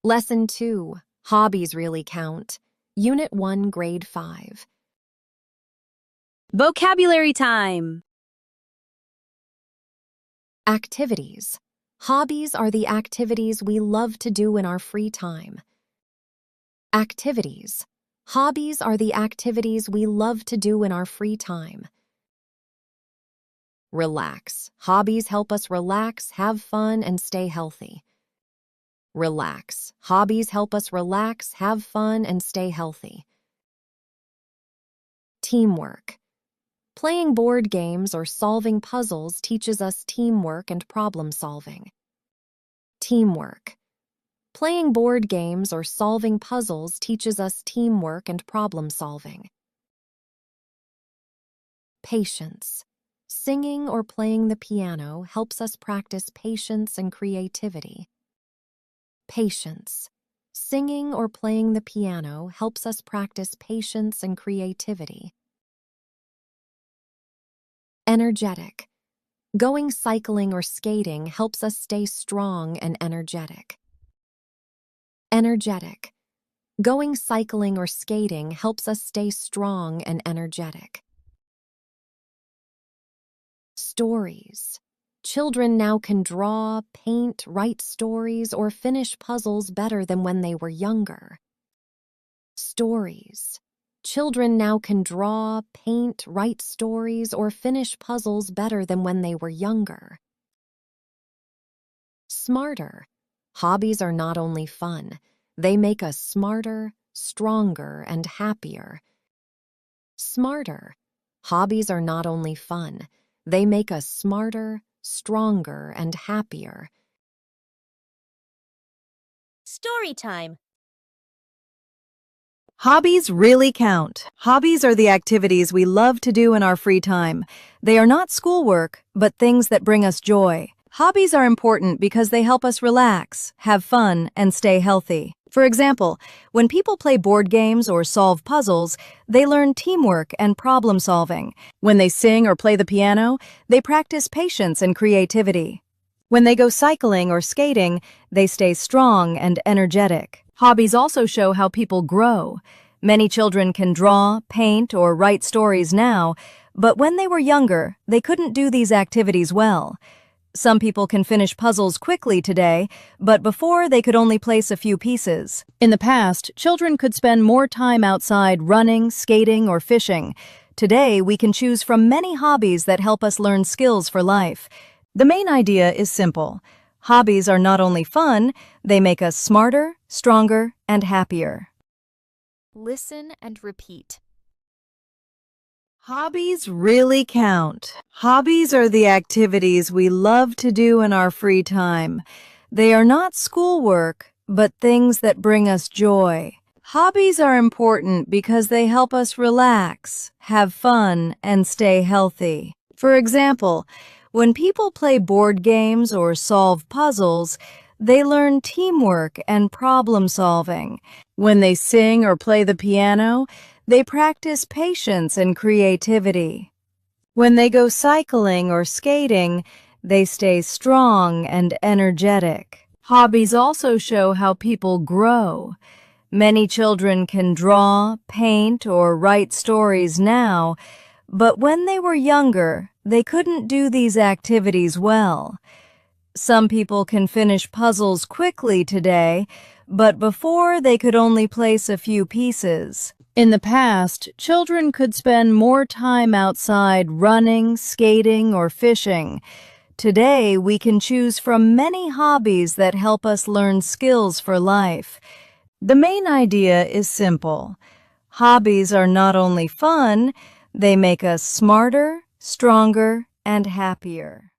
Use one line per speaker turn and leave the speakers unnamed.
Lesson 2, Hobbies Really Count. Unit 1, Grade 5.
Vocabulary time.
Activities. Hobbies are the activities we love to do in our free time. Activities. Hobbies are the activities we love to do in our free time. Relax. Hobbies help us relax, have fun, and stay healthy. Relax. Hobbies help us relax, have fun, and stay healthy. Teamwork. Playing board games or solving puzzles teaches us teamwork and problem solving. Teamwork. Playing board games or solving puzzles teaches us teamwork and problem solving. Patience. Singing or playing the piano helps us practice patience and creativity. Patience. Singing or playing the piano helps us practice patience and creativity. Energetic. Going cycling or skating helps us stay strong and energetic. Energetic. Going cycling or skating helps us stay strong and energetic. Stories. Children now can draw, paint, write stories, or finish puzzles better than when they were younger. Stories. Children now can draw, paint, write stories, or finish puzzles better than when they were younger. Smarter. Hobbies are not only fun, they make us smarter, stronger, and happier. Smarter. Hobbies are not only fun, they make us smarter, stronger, and happier.
Story time.
Hobbies really count. Hobbies are the activities we love to do in our free time. They are not schoolwork, but things that bring us joy. Hobbies are important because they help us relax, have fun, and stay healthy. For example, when people play board games or solve puzzles, they learn teamwork and problem solving. When they sing or play the piano, they practice patience and creativity. When they go cycling or skating, they stay strong and energetic. Hobbies also show how people grow. Many children can draw, paint, or write stories now, but when they were younger, they couldn't do these activities well. Some people can finish puzzles quickly today, but before they could only place a few pieces. In the past, children could spend more time outside running, skating, or fishing. Today, we can choose from many hobbies that help us learn skills for life. The main idea is simple. Hobbies are not only fun, they make us smarter, stronger, and happier.
Listen and repeat.
Hobbies really count. Hobbies are the activities we love to do in our free time. They are not schoolwork, but things that bring us joy. Hobbies are important because they help us relax, have fun, and stay healthy. For example, when people play board games or solve puzzles, they learn teamwork and problem solving. When they sing or play the piano, they practice patience and creativity. When they go cycling or skating, they stay strong and energetic. Hobbies also show how people grow. Many children can draw, paint, or write stories now, but when they were younger, they couldn't do these activities well. Some people can finish puzzles quickly today, but before they could only place a few pieces. In the past, children could spend more time outside running, skating, or fishing. Today, we can choose from many hobbies that help us learn skills for life. The main idea is simple. Hobbies are not only fun, they make us smarter, stronger, and happier.